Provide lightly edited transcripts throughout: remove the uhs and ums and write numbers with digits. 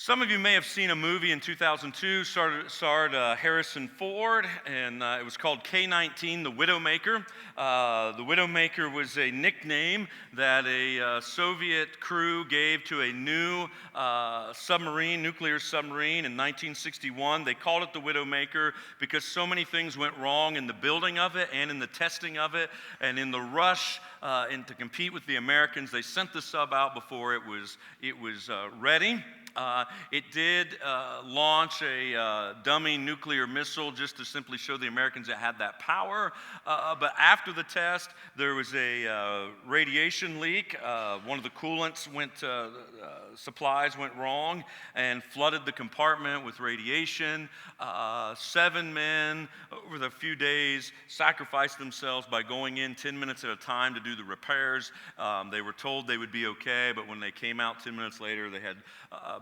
Some of you may have seen a movie in 2002, starred Harrison Ford, and it was called K-19, The Widowmaker. The Widowmaker was a nickname that a Soviet crew gave to a new nuclear submarine in 1961. They called it the Widowmaker because so many things went wrong in the building of it and in the testing of it, and in the rush and to compete with the Americans, they sent the sub out before it was ready. It did launch a dummy nuclear missile just to simply show the Americans it had that power. But after the test, there was a radiation leak. One of the coolants supplies went wrong and flooded the compartment with radiation. 7 men over the few days sacrificed themselves by going in 10 minutes at a time to do the repairs. They were told they would be okay, but when they came out 10 minutes later, they had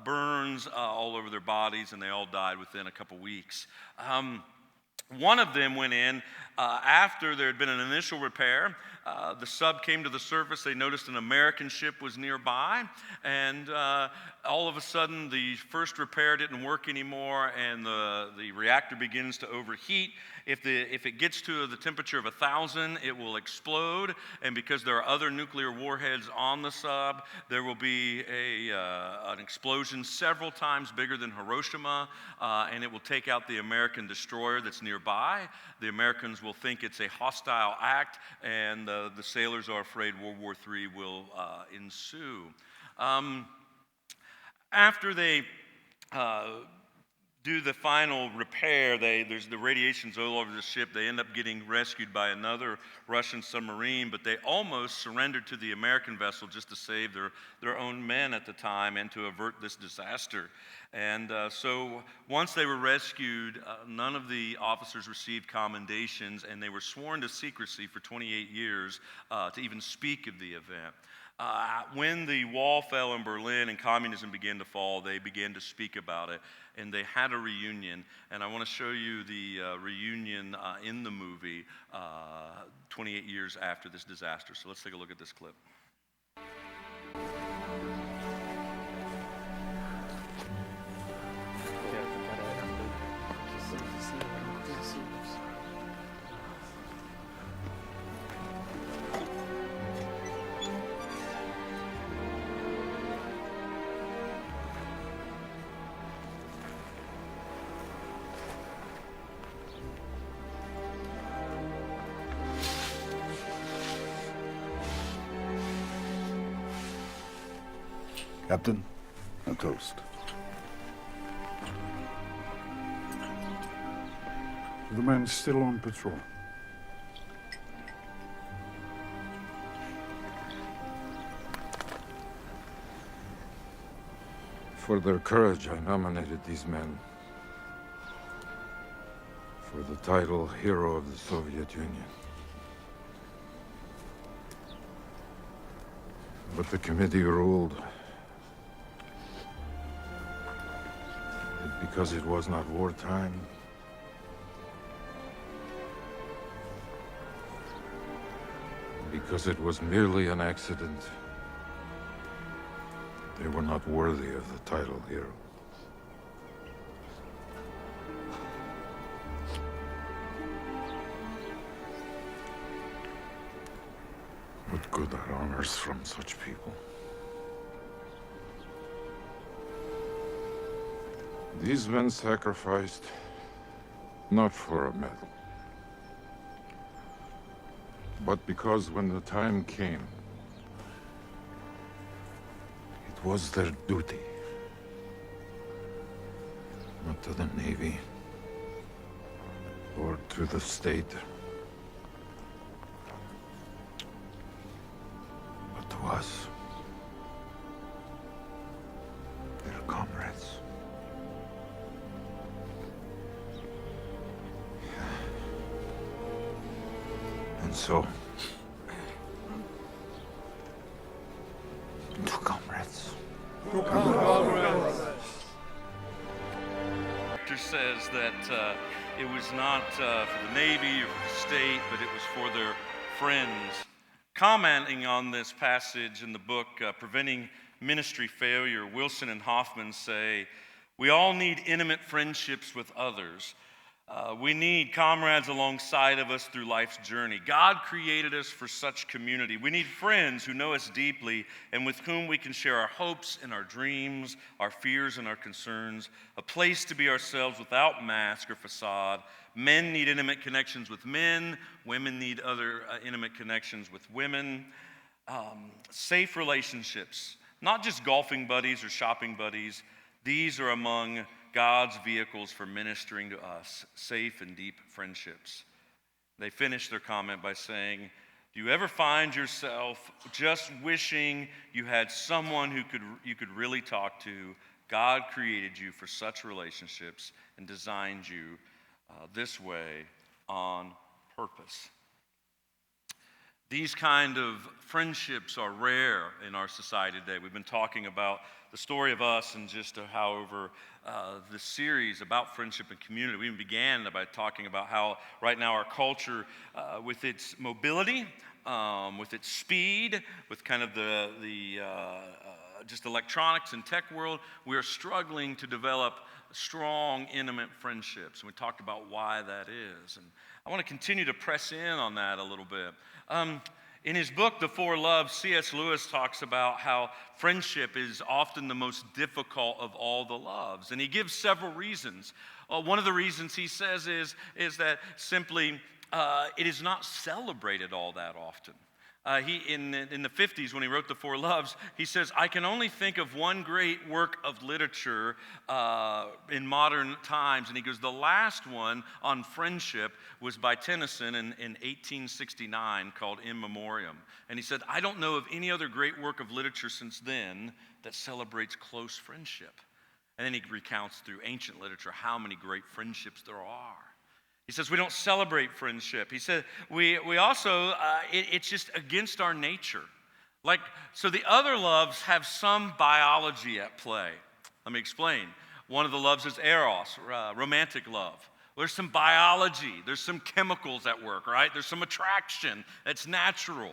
burns all over their bodies, and they all died within a couple weeks. One of them went in after there had been an initial repair. The sub came to the surface. They noticed an American ship was nearby, and all of a sudden the first repair didn't work anymore, and the reactor begins to overheat. If it gets to the temperature of 1,000, it will explode, and because there are other nuclear warheads on the sub, there will be an explosion several times bigger than Hiroshima, and it will take out the American destroyer that's nearby. The Americans will think it's a hostile act, and the sailors are afraid World War III will ensue. After they do the final repair, there's the radiation's all over the ship. They end up getting rescued by another Russian submarine, but they almost surrendered to the American vessel just to save their own men at the time and to avert this disaster. And so once they were rescued, none of the officers received commendations, and they were sworn to secrecy for 28 years to even speak of the event. When the wall fell in Berlin and communism began to fall, they began to speak about it, and they had a reunion. And I want to show you the reunion in the movie 28 years after this disaster. So let's take a look at this clip. Captain, a toast. The men still on patrol. For their courage, I nominated these men for the title Hero of the Soviet Union. But the committee ruled that because it was not wartime, because it was merely an accident, they were not worthy of the title hero. What good are honors from such people? These men sacrificed not for a medal, but because when the time came, it was their duty, not to the Navy or to the state, but to us, their comrades. And so, to comrades. Doctor says that it was not for the Navy or for the state, but it was for their friends. Commenting on this passage in the book, Preventing ministry failure, Wilson and Hoffman say, we all need intimate friendships with others. We need comrades alongside of us through life's journey. God created us for such community. We need friends who know us deeply and with whom we can share our hopes and our dreams, our fears and our concerns, a place to be ourselves without mask or facade. Men need intimate connections with men. Women need other intimate connections with women. Safe relationships, not just golfing buddies or shopping buddies. These are among God's vehicles for ministering to us, safe and deep friendships. They finish their comment by saying, do you ever find yourself just wishing you had someone you could really talk to? God created you for such relationships and designed you this way on purpose. These kind of friendships are rare in our society today. We've been talking about the story of us and just how over the series about friendship and community. We even began by talking about how right now our culture, with its mobility, with its speed, with kind of the just electronics and tech world, we are struggling to develop strong, intimate friendships. And we talked about why that is. And I want to continue to press in on that a little bit. In his book, The Four Loves, C.S. Lewis talks about how friendship is often the most difficult of all the loves. And he gives several reasons. One of the reasons he says is that simply it is not celebrated all that often. In the 50s, when he wrote The Four Loves, he says, I can only think of one great work of literature in modern times. And he goes, the last one on friendship was by Tennyson in 1869 called In Memoriam. And he said, I don't know of any other great work of literature since then that celebrates close friendship. And then he recounts through ancient literature how many great friendships there are. He says we don't celebrate friendship. He said we also, it's just against our nature. So the other loves have some biology at play. Let me explain. One of the loves is eros, romantic love. There's some biology. There's some chemicals at work, right? There's some attraction that's natural.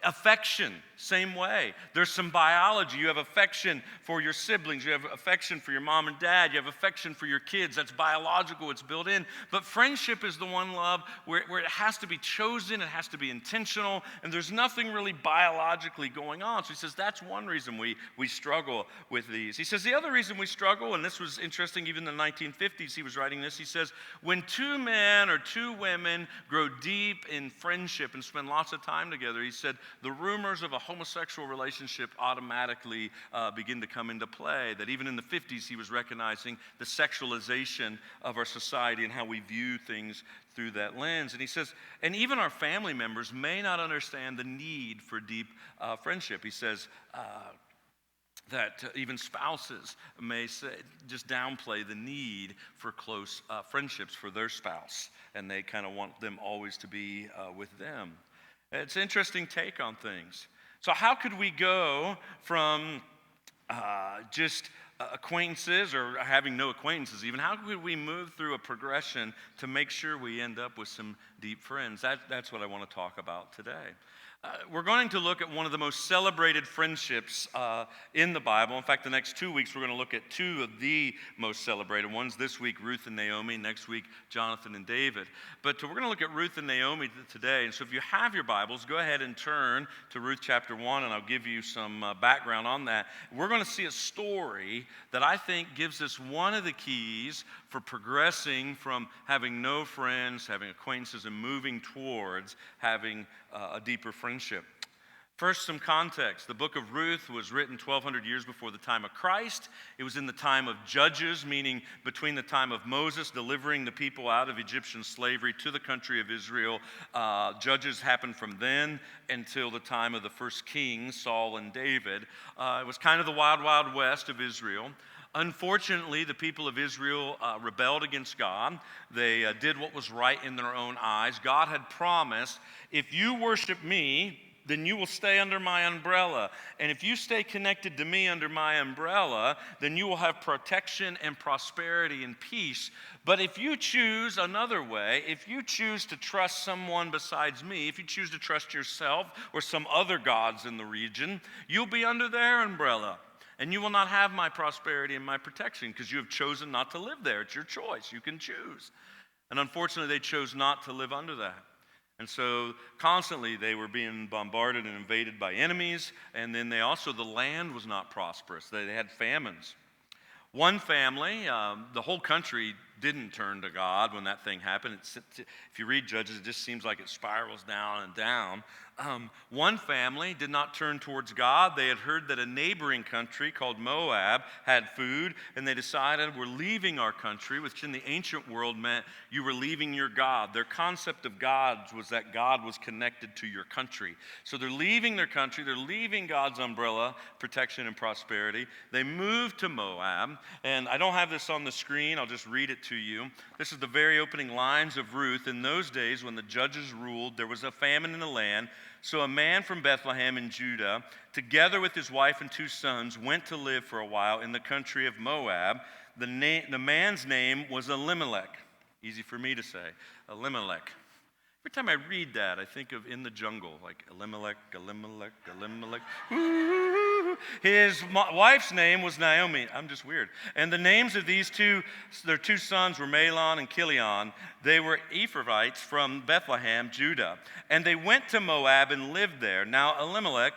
Affection, same way. There's some biology. You have affection for your siblings. You have affection for your mom and dad. You have affection for your kids. That's biological. It's built in. But friendship is the one love where it has to be chosen. It has to be intentional. And there's nothing really biologically going on. So he says that's one reason we struggle with these. He says the other reason we struggle, and this was interesting even in the 1950s, he was writing this. He says, when two men or two women grow deep in friendship and spend lots of time together, he said, the rumors of a homosexual relationship automatically begin to come into play. That even in the 50s, he was recognizing the sexualization of our society and how we view things through that lens. And he says, and even our family members may not understand the need for deep friendship. He says, that even spouses may just downplay the need for close friendships for their spouse, and they kind of want them always to be with them. It's an interesting take on things. So how could we go from just acquaintances or having no acquaintances even, how could we move through a progression to make sure we end up with some deep friends? That's what I want to talk about today. We're going to look at one of the most celebrated friendships in the Bible. In fact, the next 2 weeks, we're going to look at two of the most celebrated ones. This week, Ruth and Naomi. Next week, Jonathan and David. But we're going to look at Ruth and Naomi today. And so if you have your Bibles, go ahead and turn to Ruth chapter 1, and I'll give you some background on that. We're going to see a story that I think gives us one of the keys for progressing from having no friends, having acquaintances, and moving towards having a deeper friendship. First, some context. The book of Ruth was written 1,200 years before the time of Christ. It was in the time of Judges, meaning between the time of Moses delivering the people out of Egyptian slavery to the country of Israel. Judges happened from then until the time of the first kings, Saul and David. It was kind of the wild, wild west of Israel. Unfortunately, the people of Israel rebelled against God. They did what was right in their own eyes. God had promised, if you worship me, then you will stay under my umbrella. And if you stay connected to me under my umbrella, then you will have protection and prosperity and peace. But if you choose another way, if you choose to trust someone besides me, if you choose to trust yourself or some other gods in the region, you'll be under their umbrella. And you will not have my prosperity and my protection because you have chosen not to live there. It's your choice. You can choose. And unfortunately, they chose not to live under that. And so constantly they were being bombarded and invaded by enemies. And then the land was not prosperous. They had famines. One family, the whole country didn't turn to God when that thing happened. If you read Judges, it just seems like it spirals down and down. One family did not turn towards God. They had heard that a neighboring country called Moab had food, and they decided, we're leaving our country, which in the ancient world meant you were leaving your God. Their concept of gods was that God was connected to your country. So they're leaving their country, they're leaving God's umbrella, protection and prosperity. They moved to Moab, and I don't have this on the screen, I'll just read it to you. This is the very opening lines of Ruth. In those days, when the judges ruled, there was a famine in the land. So a man from Bethlehem in Judah, together with his wife and 2 sons, went to live for a while in the country of Moab. The man's name was Elimelech. Easy for me to say, Elimelech. Every time I read that, I think of In the Jungle, like Elimelech, Elimelech, Elimelech. Ooh. His wife's name was Naomi. I'm just weird. And the names of their 2 sons were Mahlon and Chilion. They were Ephrathites from Bethlehem, Judah. And they went to Moab and lived there. Now Elimelech,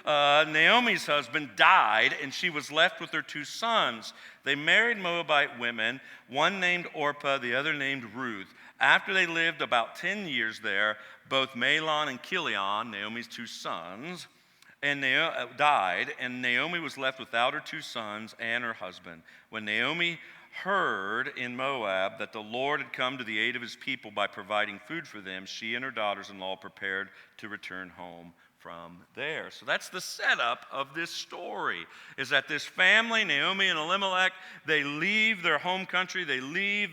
Naomi's husband, died, and she was left with her 2 sons. They married Moabite women, one named Orpah, the other named Ruth. After they lived about 10 years there, both Mahlon and Chilion, Naomi's 2 sons, died, and Naomi was left without her 2 sons and her husband. When Naomi heard in Moab that the Lord had come to the aid of his people by providing food for them, she and her daughters-in-law prepared to return home from there. So that's the setup of this story, is that this family, Naomi and Elimelech, they leave their home country, they leave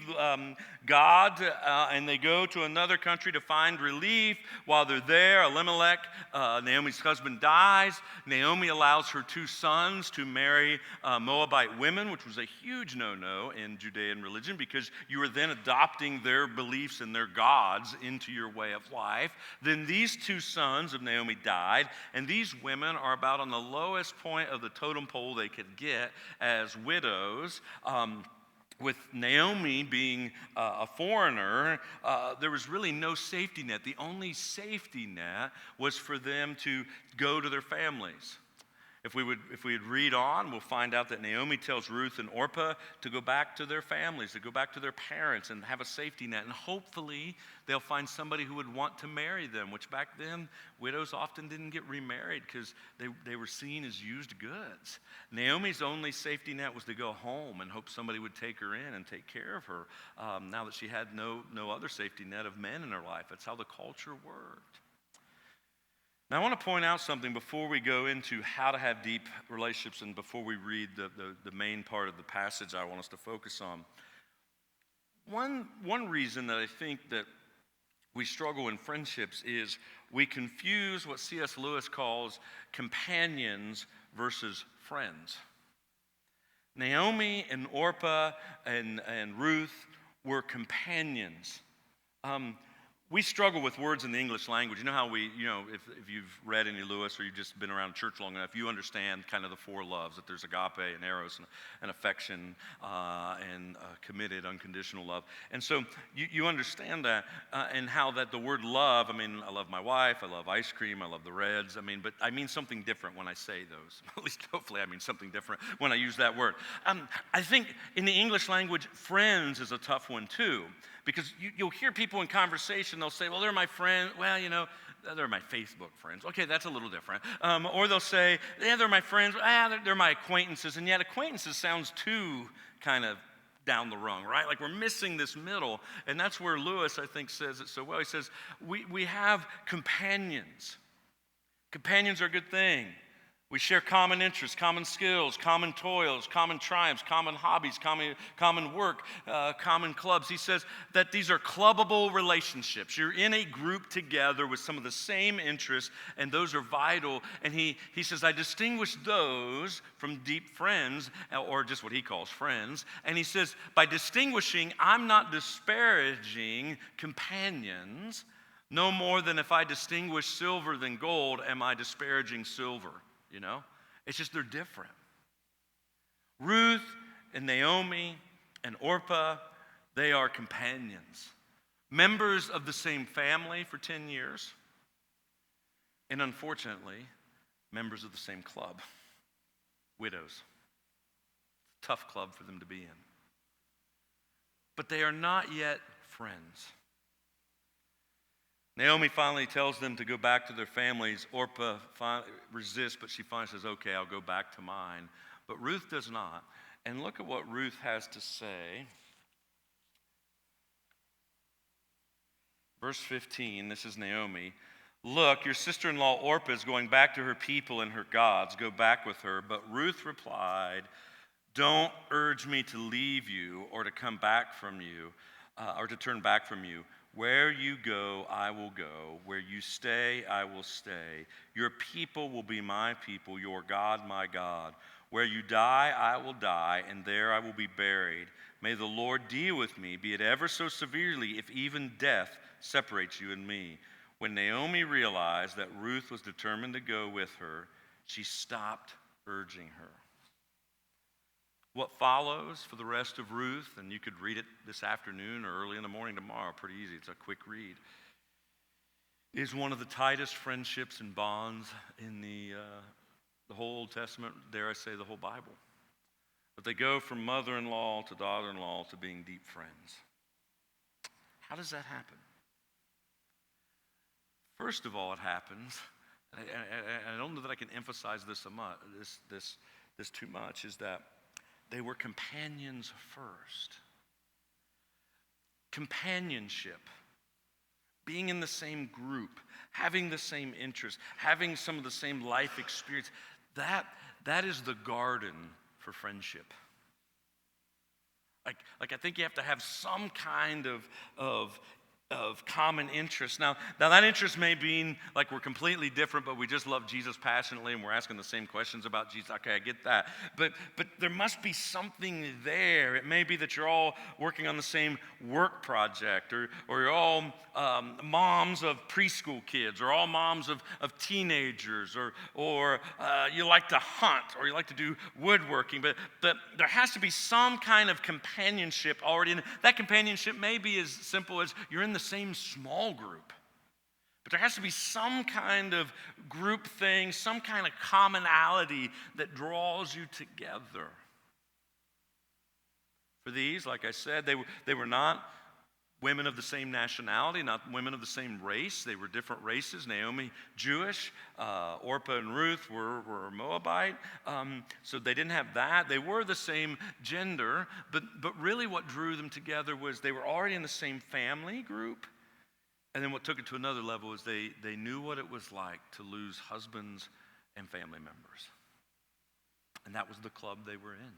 God, and they go to another country to find relief. While they're there, Elimelech, Naomi's husband, dies. Naomi allows her 2 sons to marry Moabite women, which was a huge no-no in Judean religion because you were then adopting their beliefs and their gods into your way of life. Then these 2 sons of Naomi died, and these women are about on the lowest point of the totem pole they could get as widows. With Naomi being a foreigner, there was really no safety net. The only safety net was for them to go to their families. If we would read on, we'll find out that Naomi tells Ruth and Orpah to go back to their families, to go back to their parents and have a safety net. And hopefully they'll find somebody who would want to marry them, which back then widows often didn't get remarried because they were seen as used goods. Naomi's only safety net was to go home and hope somebody would take her in and take care of her now that she had no other safety net of men in her life. That's how the culture worked. Now, I want to point out something before we go into how to have deep relationships and before we read the main part of the passage I want us to focus on. One reason that I think that we struggle in friendships is we confuse what C.S. Lewis calls companions versus friends. Naomi and Orpah and Ruth were companions. We struggle with words in the English language. You know how if you've read any Lewis or you've just been around church long enough, you understand kind of the 4 loves, that there's agape and eros and affection and committed, unconditional love. And so you understand that and how that the word love, I love my wife, I love ice cream, I love the Reds, but I mean something different when I say those. At least hopefully I mean something different when I use that word. I think in the English language, friends is a tough one too. Because you'll hear people in conversation, they'll say, well, they're my friend. Well, they're my Facebook friends. Okay, that's a little different. Or they'll say, yeah, they're my friends. They're my acquaintances. And yet acquaintances sounds too kind of down the rung, right? Like we're missing this middle. And that's where Lewis, I think, says it so well. He says, we have companions. Companions are a good thing. We share common interests, common skills, common toils, common triumphs, common hobbies, common work, common clubs. He says that these are clubbable relationships. You're in a group together with some of the same interests, and those are vital. And he says, I distinguish those from deep friends, or just what he calls friends. And he says, by distinguishing, I'm not disparaging companions. No more than if I distinguish silver than gold, am I disparaging silver. You know, it's just they're different. Ruth and Naomi and Orpah, they are companions, members of the same family for 10 years, and unfortunately, members of the same club, widows. Tough club for them to be in. But they are not yet friends. Naomi finally tells them to go back to their families. Orpah resists, but she finally says, okay, I'll go back to mine. But Ruth does not. And look at what Ruth has to say. Verse 15, this is Naomi. Look, your sister-in-law Orpah is going back to her people and her gods. Go back with her. But Ruth replied, don't urge me to leave you or to come back from you, or to turn back from you. Where you go, I will go. Where you stay, I will stay. Your people will be my people, your God, my God. Where you die, I will die, and there I will be buried. May the Lord deal with me, be it ever so severely, if even death separates you and me. When Naomi realized that Ruth was determined to go with her, she stopped urging her. What follows for the rest of Ruth, and you could read it this afternoon or early in the morning tomorrow, pretty easy, it's a quick read, is one of the tightest friendships and bonds in the whole Old Testament, dare I say the whole Bible. But they go from mother-in-law to daughter-in-law to being deep friends. How does that happen? First of all, it happens, and I don't know that I can emphasize this too much, is that they were companions first. Companionship, being in the same group, having the same interests, having some of the same life experience, that is the garden for friendship. Like I think you have to have some kind of common interest. Now that interest may be like we're completely different, but we just love Jesus passionately and we're asking the same questions about Jesus. Okay, I get that. But there must be something there. It may be that you're all working on the same work project, or you're all moms of preschool kids, or all moms of teenagers, or you like to hunt, or you like to do woodworking. But there has to be some kind of companionship already. And that companionship may be as simple as you're in the same small group. But there has to be some kind of group thing, some kind of commonality that draws you together. For these, like I said, they were not women of the same nationality, not women of the same race. They were different races. Naomi, Jewish. Orpah and Ruth were Moabite. So they didn't have that. They were the same gender. But really what drew them together was they were already in the same family group. And then what took it to another level is they knew what it was like to lose husbands and family members. And that was the club they were in.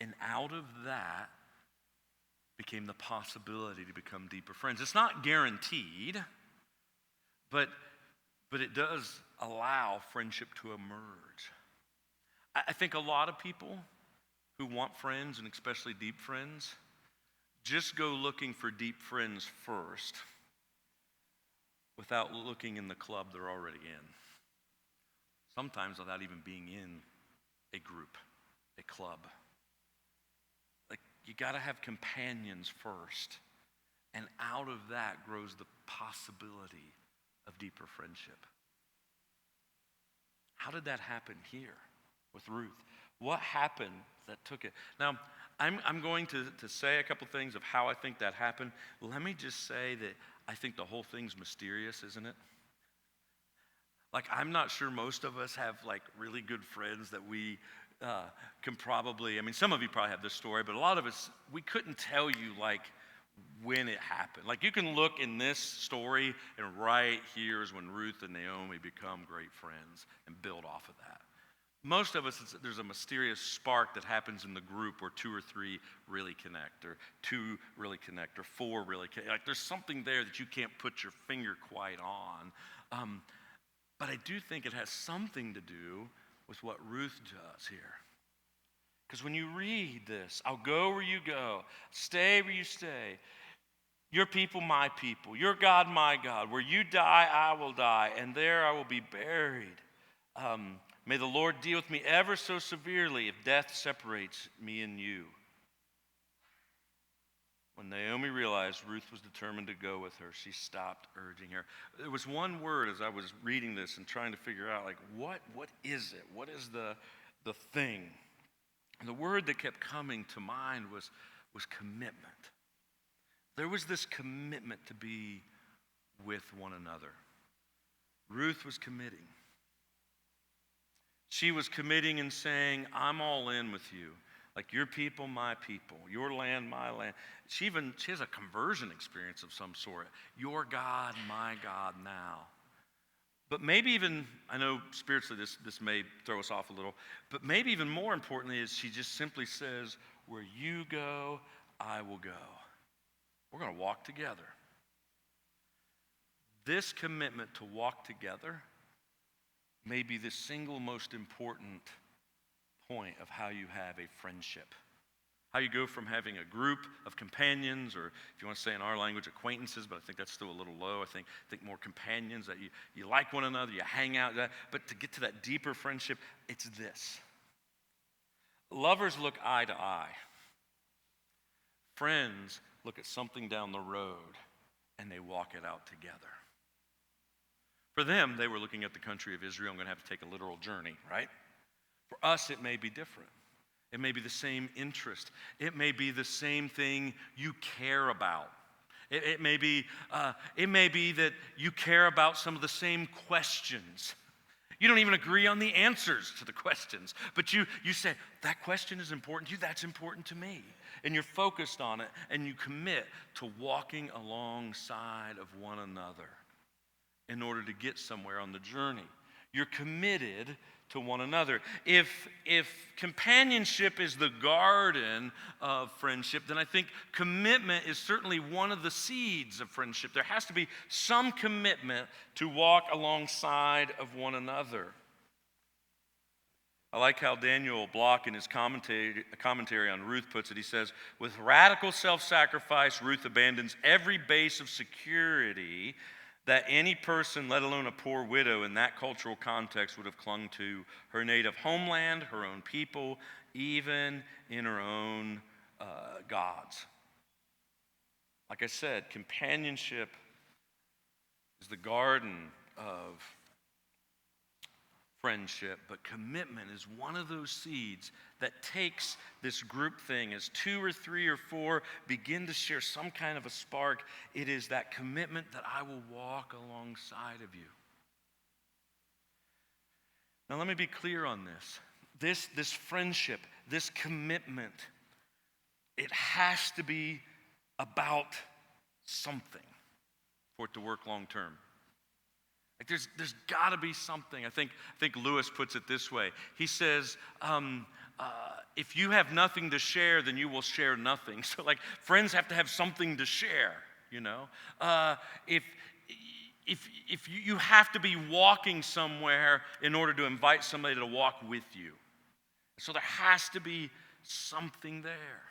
And out of that became the possibility to become deeper friends. It's not guaranteed, but it does allow friendship to emerge. I think a lot of people who want friends, and especially deep friends, just go looking for deep friends first without looking in the club they're already in. Sometimes without even being in a group, a club. You got to have companions first. And out of that grows the possibility of deeper friendship. How did that happen here with Ruth? What happened that took it? Now, I'm going to say a couple things of how I think that happened. Let me just say that I think the whole thing's mysterious, isn't it? Like, I'm not sure most of us have like really good friends that we can probably, I mean, some of you probably have this story, but a lot of us, we couldn't tell you like when it happened. Like you can look in this story, and right here is when Ruth and Naomi become great friends and build off of that. Most of us, there's a mysterious spark that happens in the group where 2 or 3 really connect, or 2 really connect, or 4 really connect. Like there's something there that you can't put your finger quite on. But I do think it has something to do with what Ruth does here. Because when you read this, I'll go where you go, stay where you stay. Your people, my people. Your God, my God. Where you die, I will die, and there I will be buried. May the Lord deal with me ever so severely if death separates me and you. When Naomi realized Ruth was determined to go with her, she stopped urging her. There was one word as I was reading this and trying to figure out, like, what is it? What is the thing? And the word that kept coming to mind was commitment. There was this commitment to be with one another. Ruth was committing. She was committing and saying, I'm all in with you. Like your people, my people. Your land, my land. She has a conversion experience of some sort. Your God, my God now. But maybe even, I know spiritually this may throw us off a little, but maybe even more importantly is she just simply says, where you go, I will go. We're going to walk together. This commitment to walk together may be the single most important point of how you have a friendship. How you go from having a group of companions, or if you want to say in our language, acquaintances, but I think that's still a little low. I think more companions, that you like one another, you hang out. But to get to that deeper friendship, it's this. Lovers look eye to eye. Friends look at something down the road, and they walk it out together. For them, they were looking at the country of Israel. I'm going to have to take a literal journey, right? For us, it may be different. It may be the same interest. It may be the same thing you care about. It may be that you care about some of the same questions. You don't even agree on the answers to the questions, but you say, that question is important to you, that's important to me. And you're focused on it, and you commit to walking alongside of one another in order to get somewhere on the journey. You're committed to one another. If companionship is the garden of friendship, then I think commitment is certainly one of the seeds of friendship. There has to be some commitment to walk alongside of one another. I like how Daniel Block in his commentary on Ruth puts it. He says, with radical self-sacrifice, Ruth abandons every base of security that any person, let alone a poor widow in that cultural context, would have clung to: her native homeland, her own people, even in her own gods. Like I said, companionship is the garden of friendship, but commitment is one of those seeds that takes this group thing. As 2 or 3 or 4 begin to share some kind of a spark, it is that commitment that I will walk alongside of you. Now let me be clear on this. This friendship, this commitment, it has to be about something for it to work long term. Like there's got to be something. I think Lewis puts it this way. He says, if you have nothing to share, then you will share nothing. So like friends have to have something to share, you know. If you have to be walking somewhere in order to invite somebody to walk with you. So there has to be something there.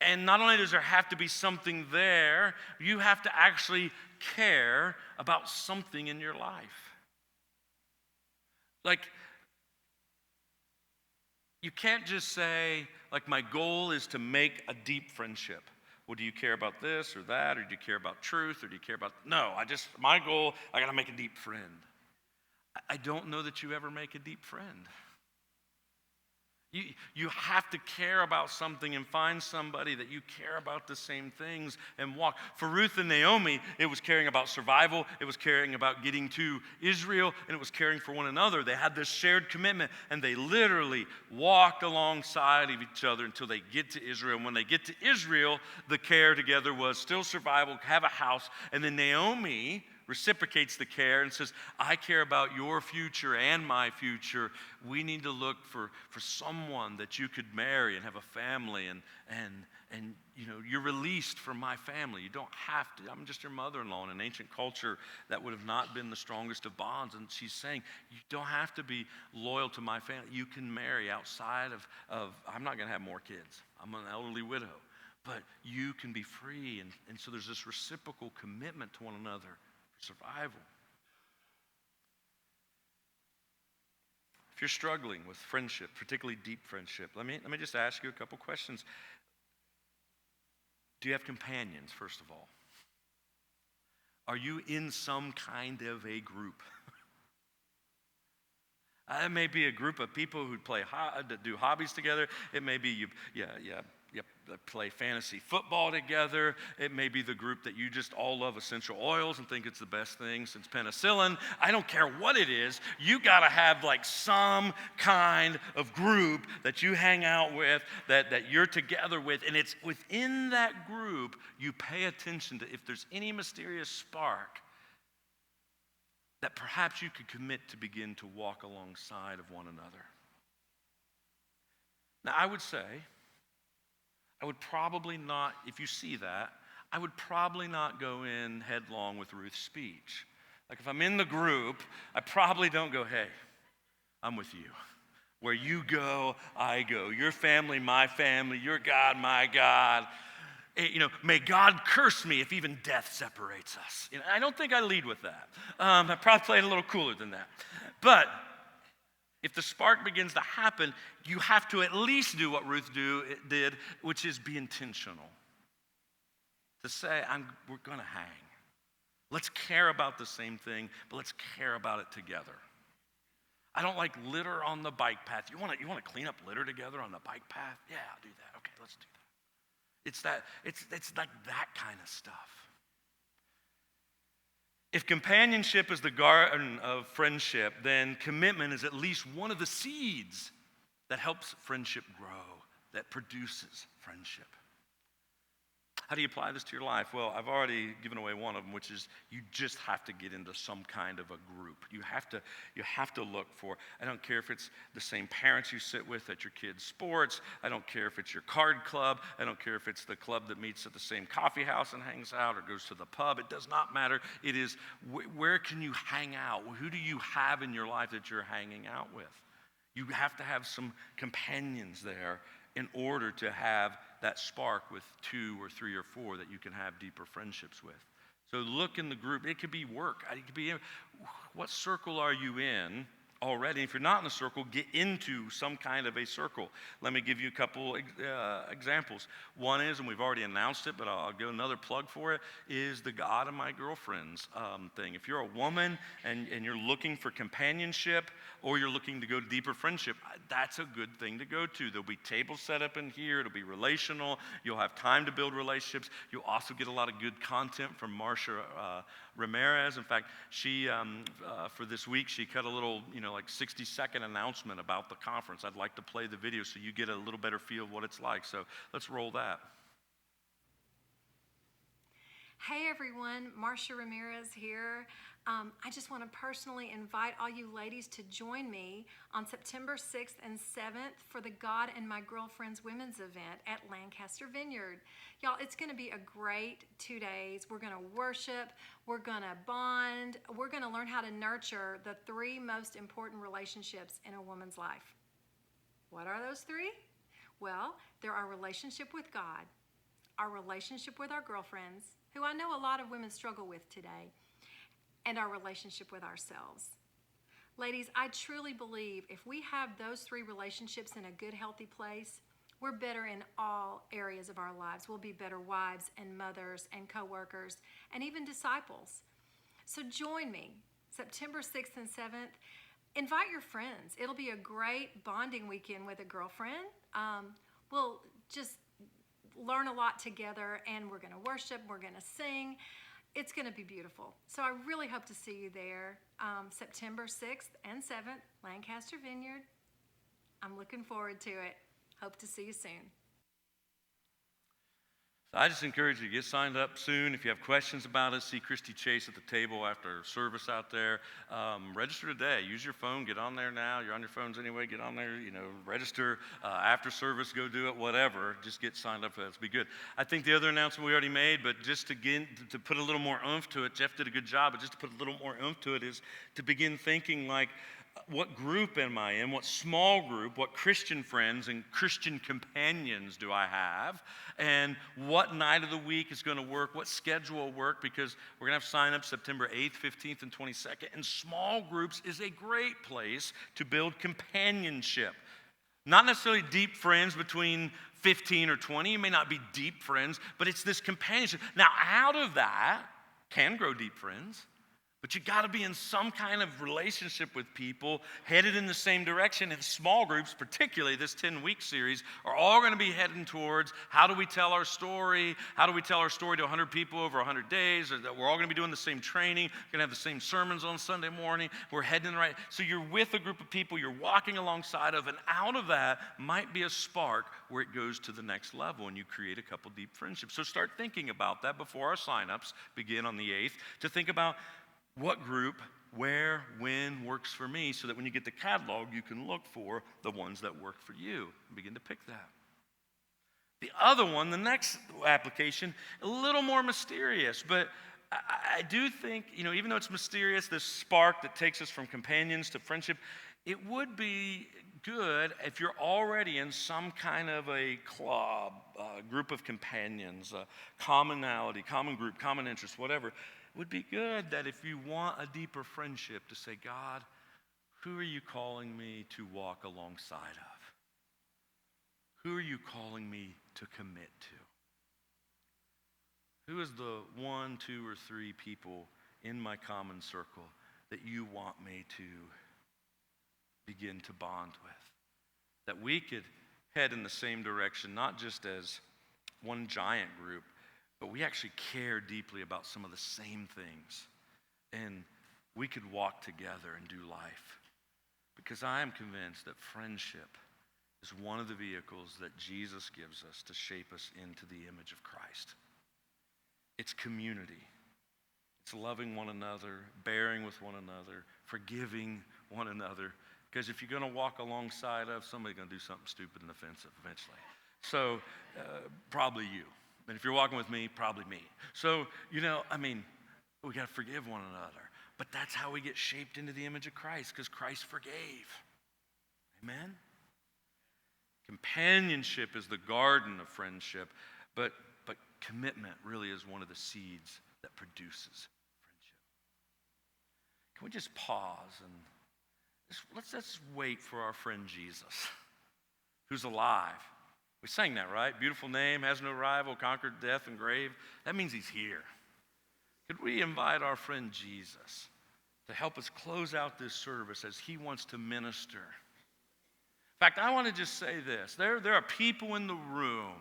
And not only does there have to be something there, you have to actually care about something in your life. Like, you can't just say, like, my goal is to make a deep friendship. Well, do you care about this or that, or do you care about truth, or do you care about... No, my goal, I got to make a deep friend. I don't know that you ever make a deep friend. You have to care about something and find somebody that you care about the same things and walk. For Ruth and Naomi, it was caring about survival, it was caring about getting to Israel, and it was caring for one another. They had this shared commitment, and they literally walked alongside of each other until they get to Israel. And when they get to Israel, the care together was still survival, have a house, and then Naomi reciprocates the care and says, I care about your future and my future. We need to look for someone that you could marry and have a family, and you know, you're released from my family. You don't have to. I'm just your mother-in-law. In an ancient culture, that would have not been the strongest of bonds. And she's saying, you don't have to be loyal to my family. You can marry outside of I'm not going to have more kids. I'm an elderly widow. But you can be free. And so there's this reciprocal commitment to one another. Survival. If you're struggling with friendship, particularly deep friendship, let me just ask you a couple questions. Do you have companions, first of all? Are you in some kind of a group? It may be a group of people who that do hobbies together. It may be you play fantasy football together. It may be the group that you just all love essential oils and think it's the best thing since penicillin. I don't care what it is. You got to have like some kind of group that you hang out with, that you're together with. And it's within that group you pay attention to if there's any mysterious spark that perhaps you could commit to begin to walk alongside of one another. Now, I would say, I would probably not, if you see that, I would probably not go in headlong with Ruth's speech. Like if I'm in the group, I probably don't go, hey, I'm with you. Where you go, I go. Your family, my family. Your God, my God. You know, may God curse me if even death separates us. You know, I don't think I lead with that. I probably play it a little cooler than that. But if the spark begins to happen, you have to at least do what Ruth did, which is be intentional. To say, we're going to hang. Let's care about the same thing, but let's care about it together. I don't like litter on the bike path. You want to clean up litter together on the bike path? Yeah, I'll do that. Okay, let's do that. It's like that kind of stuff. If companionship is the garden of friendship, then commitment is at least one of the seeds that helps friendship grow, that produces friendship. How do you apply this to your life? Well, I've already given away one of them, which is you just have to get into some kind of a group. You have to look for, I don't care if it's the same parents you sit with at your kids' sports. I don't care if it's your card club. I don't care if it's the club that meets at the same coffee house and hangs out or goes to the pub. It does not matter. It is, where can you hang out? Who do you have in your life that you're hanging out with? You have to have some companions there in order to have that spark with 2 or 3 or 4 that you can have deeper friendships with. So look in the group. It could be work. It could be, what circle are you in already? If you're not in a circle, get into some kind of a circle. Let me give you a couple examples. One is, and we've already announced it, but I'll give another plug for it, is the God of My Girlfriends thing. If you're a woman and you're looking for companionship or you're looking to go to deeper friendship, that's a good thing to go to. There'll be tables set up in here. It'll be relational. You'll have time to build relationships. You'll also get a lot of good content from Marcia Ramirez. In fact, she, for this week, she cut a little, like 60-second announcement about the conference. I'd like to play the video so you get a little better feel of what it's like. So let's roll that. Hey everyone, Marcia Ramirez here. I just want to personally invite all you ladies to join me on September 6th and 7th for the God and My Girlfriends Women's Event at Lancaster Vineyard. Y'all, it's going to be a great 2 days. We're going to worship, we're going to bond, we're going to learn how to nurture the 3 most important relationships in a woman's life. What are those 3? Well, they're our relationship with God, our relationship with our girlfriends, who I know a lot of women struggle with today, and our relationship with ourselves. Ladies, I truly believe if we have those 3 relationships in a good, healthy place, we're better in all areas of our lives. We'll be better wives and mothers and co-workers and even disciples. So join me September 6th and 7th. invite your friends. It'll be a great bonding weekend with a girlfriend. We'll just learn a lot together, and we're going to worship, we're going to sing. It's going to be beautiful. So I really hope to see you there September 6th and 7th, Lancaster Vineyard. I'm looking forward to it. Hope to see you soon. I just encourage you to get signed up soon. If you have questions about it, see Christy Chase at the table after service out there. Register today. Use your phone. Get on there now. You're on your phones anyway. Get on there. Register after service. Go do it. Whatever. Just get signed up for that. It'll be good. I think the other announcement we already made, but just to put a little more oomph to it, Jeff did a good job, but just to put a little more oomph to it is to begin thinking like, what group am I in? What small group? What Christian friends and Christian companions do I have? And what night of the week is going to work? What schedule will work? Because we're going to have sign up September 8th, 15th, and 22nd. And small groups is a great place to build companionship. Not necessarily deep friends between 15 or 20. You may not be deep friends, but it's this companionship. Now, out of that can grow deep friends. But you got to be in some kind of relationship with people headed in the same direction. And small groups, particularly this 10-week series, are all going to be heading towards how do we tell our story? How do we tell our story to 100 people over 100 days? Or that we're all going to be doing the same training. We're going to have the same sermons on Sunday morning. We're heading in the right. So you're with a group of people you're walking alongside of, and out of that might be a spark where it goes to the next level and you create a couple deep friendships. So start thinking about that before our signups begin on the 8th, to think about what group, where, when works for me, so that when you get the catalog, you can look for the ones that work for you and begin to pick that. The other one, the next application, a little more mysterious, but I do think, even though it's mysterious, this spark that takes us from companions to friendship, it would be good if you're already in some kind of a club, a group of companions, a commonality, common group, common interest, whatever. It would be good that if you want a deeper friendship to say, God, who are you calling me to walk alongside of? Who are you calling me to commit to? Who is the 1, 2, or 3 people in my common circle that you want me to begin to bond with? That we could head in the same direction, not just as one giant group, but we actually care deeply about some of the same things. And we could walk together and do life. Because I am convinced that friendship is one of the vehicles that Jesus gives us to shape us into the image of Christ. It's community. It's loving one another, bearing with one another, forgiving one another. Because if you're going to walk alongside of, somebody's going to do something stupid and offensive eventually. So probably you. And if you're walking with me, probably me. So, we got to forgive one another. But that's how we get shaped into the image of Christ, because Christ forgave. Amen? Companionship is the garden of friendship, but commitment really is one of the seeds that produces friendship. Can we just pause and let's wait for our friend Jesus, who's alive. We sang that, right? Beautiful name, has no rival, conquered death and grave. That means he's here. Could we invite our friend Jesus to help us close out this service as he wants to minister? In fact, I want to just say this. There are people in the room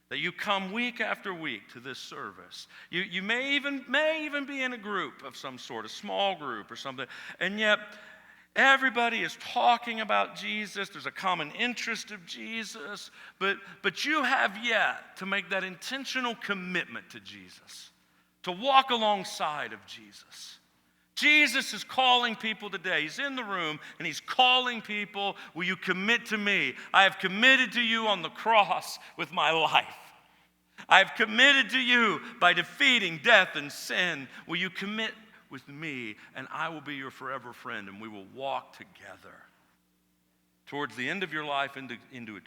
that you come week after week to this service. You may even be in a group of some sort, a small group or something, and yet everybody is talking about Jesus. There's a common interest of Jesus, but you have yet to make that intentional commitment to Jesus, to walk alongside of Jesus. Jesus is calling people today. He's in the room and he's calling people, will you commit to me? I have committed to you on the cross with my life. I have committed to you by defeating death and sin. Will you commit with me, and I will be your forever friend, and we will walk together towards the end of your life into eternity.